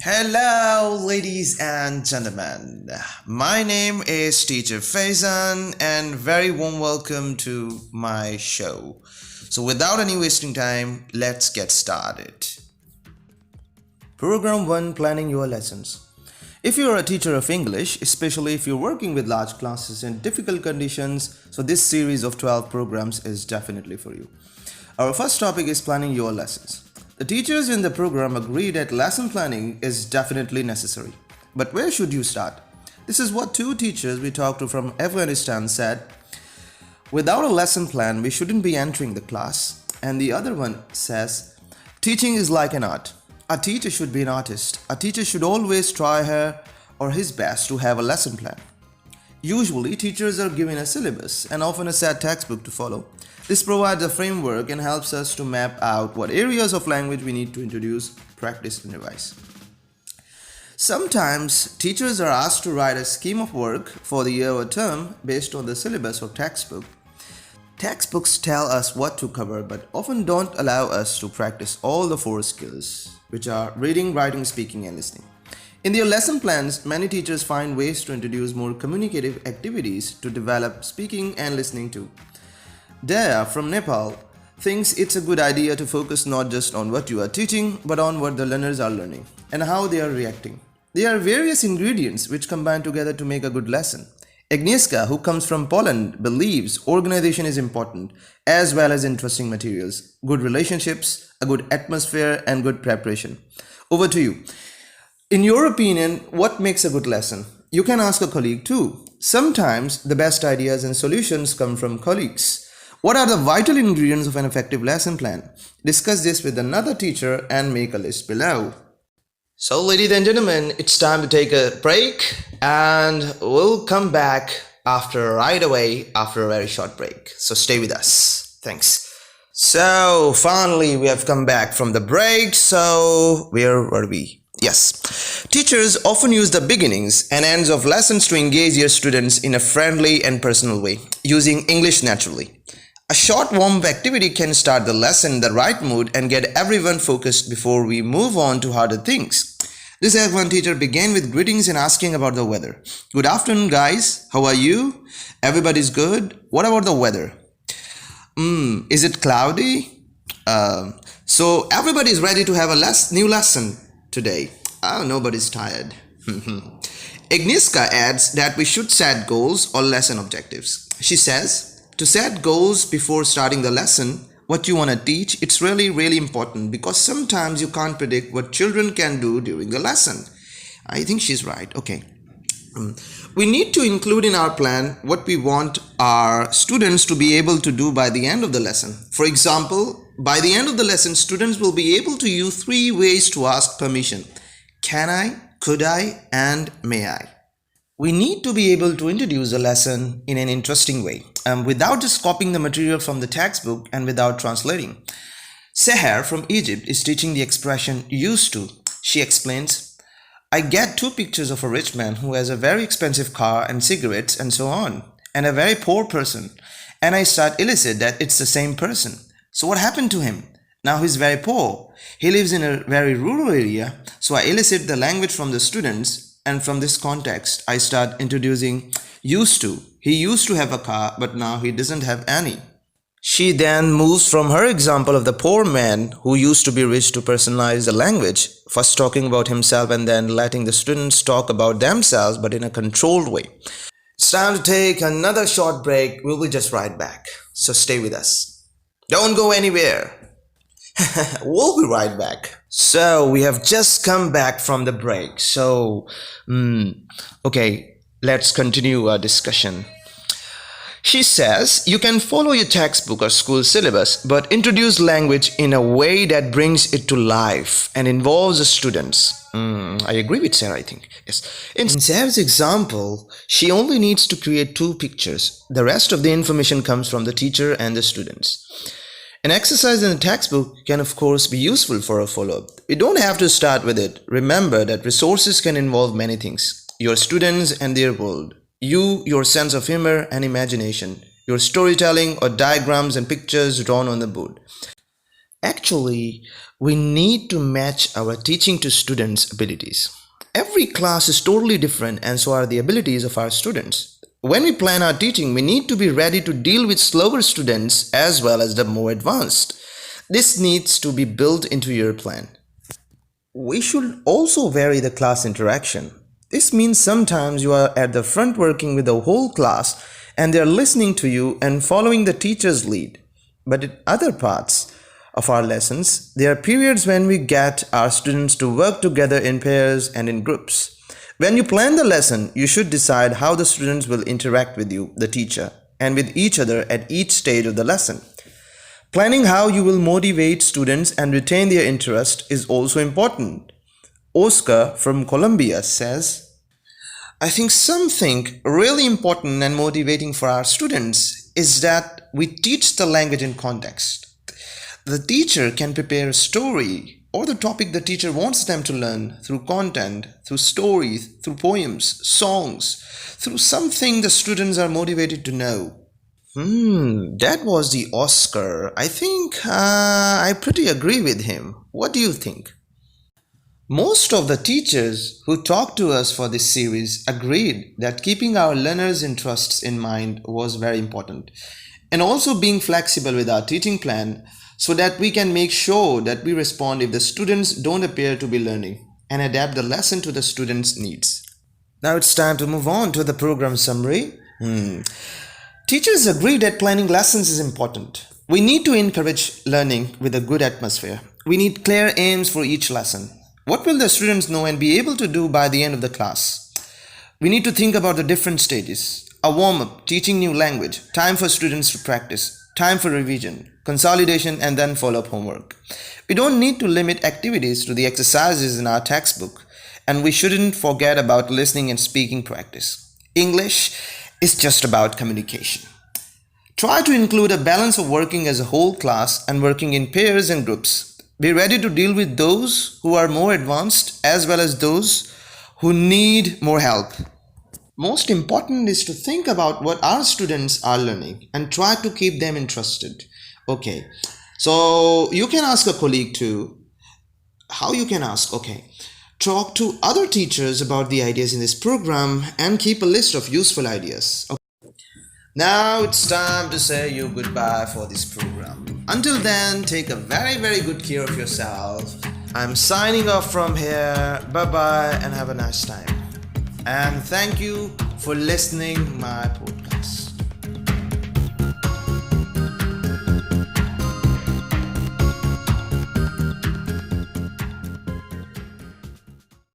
Hello, ladies and gentlemen. My name is Teacher Faizan, and very warm welcome to my show. So, without any wasting time, let's get started. Program 1, Planning Your Lessons. If you are a teacher of English, especially if you're working with large classes in difficult conditions, so this series of 12 programs is definitely for you. Our first topic is planning your lessons. The teachers in the program agree that lesson planning is definitely necessary. But where should you start? This is what two teachers we talked to from Afghanistan said. Without a lesson plan, we shouldn't be entering the class. And the other one says, teaching is like an art. A teacher should be an artist. A teacher should always try her or his best to have a lesson plan. Usually, teachers are given a syllabus and often a set textbook to follow. This provides a framework and helps us to map out what areas of language we need to introduce, practice, and revise. Sometimes, teachers are asked to write a scheme of work for the year or term based on the syllabus or textbook. Textbooks tell us what to cover but often don't allow us to practice all the four skills, which are reading, writing, speaking, and listening. In their lesson plans, many teachers find ways to introduce more communicative activities to develop speaking and listening too. Daya from Nepal thinks it's a good idea to focus not just on what you are teaching, but on what the learners are learning and how they are reacting. There are various ingredients which combine together to make a good lesson. Agnieszka, who comes from Poland, believes organization is important, as well as interesting materials, good relationships, a good atmosphere, and good preparation. Over to you. In your opinion, what makes a good lesson? You can ask a colleague too. Sometimes the best ideas and solutions come from colleagues. What are the vital ingredients of an effective lesson plan? Discuss this with another teacher and make a list below. So, ladies and gentlemen, it's time to take a break and we'll come back right away after a very short break. So, stay with us. Thanks. So, finally, we have come back from the break. So, where were we? Yes. Teachers often use the beginnings and ends of lessons to engage their students in a friendly and personal way, using English naturally. A short warm-up activity can start the lesson in the right mood and get everyone focused before we move on to harder things. This Afghan teacher began with greetings and asking about the weather. Good afternoon, guys. How are you? Everybody's good. What about the weather? Is it cloudy? So everybody's ready to have a new lesson today. Nobody's tired. Agnieszka adds that we should set goals or lesson objectives. She says, to set goals before starting the lesson, what you want to teach, it's really important because sometimes you can't predict what children can do during the lesson. I think she's right. Okay. We need to include in our plan what we want our students to be able to do by the end of the lesson. For example, by the end of the lesson, students will be able to use 3 ways to ask permission. Can I, could I, and may I? We need to be able to introduce a lesson in an interesting way, without just copying the material from the textbook and without translating. Seher from Egypt is teaching the expression used to. She explains, I get 2 pictures of a rich man who has a very expensive car and cigarettes and so on, and a very poor person, and I start elicit that it's the same person. So what happened to him? Now he's very poor. He lives in a very rural area, so I elicit the language from the students. And from this context, I start introducing used to. He used to have a car, but now he doesn't have any. She then moves from her example of the poor man who used to be rich to personalize the language, first talking about himself and then letting the students talk about themselves, but in a controlled way. It's time to take another short break. We'll be just right back. So stay with us. Don't go anywhere. We'll be right back. So we have just come back from the break. So, okay, let's continue our discussion. She says, you can follow your textbook or school syllabus, but introduce language in a way that brings it to life and involves the students. I agree with Sarah, I think. Yes. In Sarah's example, she only needs to create 2 pictures. The rest of the information comes from the teacher and the students. An exercise in the textbook can of course be useful for a follow-up. You don't have to start with it. Remember that resources can involve many things. Your students and their world. Your sense of humor and imagination. Your storytelling or diagrams and pictures drawn on the board. Actually, we need to match our teaching to students' abilities. Every class is totally different, and so are the abilities of our students. When we plan our teaching, we need to be ready to deal with slower students as well as the more advanced. This needs to be built into your plan. We should also vary the class interaction. This means sometimes you are at the front working with the whole class and they are listening to you and following the teacher's lead. But in other parts of our lessons, there are periods when we get our students to work together in pairs and in groups. When you plan the lesson, you should decide how the students will interact with you, the teacher, and with each other at each stage of the lesson. Planning how you will motivate students and retain their interest is also important. Oscar from Colombia says, I think something really important and motivating for our students is that we teach the language in context. The teacher can prepare a story or the topic the teacher wants them to learn through content, through stories, through poems, songs, through something the students are motivated to know. That was the Oscar. I think I pretty agree with him. What do you think? Most of the teachers who talked to us for this series agreed that keeping our learners' interests in mind was very important, and also being flexible with our teaching plan so that we can make sure that we respond if the students don't appear to be learning and adapt the lesson to the students' needs. Now it's time to move on to the program summary. Teachers agree that planning lessons is important. We need to encourage learning with a good atmosphere. We need clear aims for each lesson. What will the students know and be able to do by the end of the class? We need to think about the different stages. A warm-up, teaching new language, time for students to practice, time for revision, consolidation, and then follow-up homework. We don't need to limit activities to the exercises in our textbook, and we shouldn't forget about listening and speaking practice. English is just about communication. Try to include a balance of working as a whole class and working in pairs and groups. Be ready to deal with those who are more advanced as well as those who need more help. Most important is to think about what our students are learning and try to keep them interested. Okay, so you can ask a colleague too. How you can ask? Okay, talk to other teachers about the ideas in this program and keep a list of useful ideas. Okay. Now it's time to say you goodbye for this program. Until then, take a very good care of yourself. I'm signing off from here. Bye bye and have a nice time. And thank you for listening my podcast.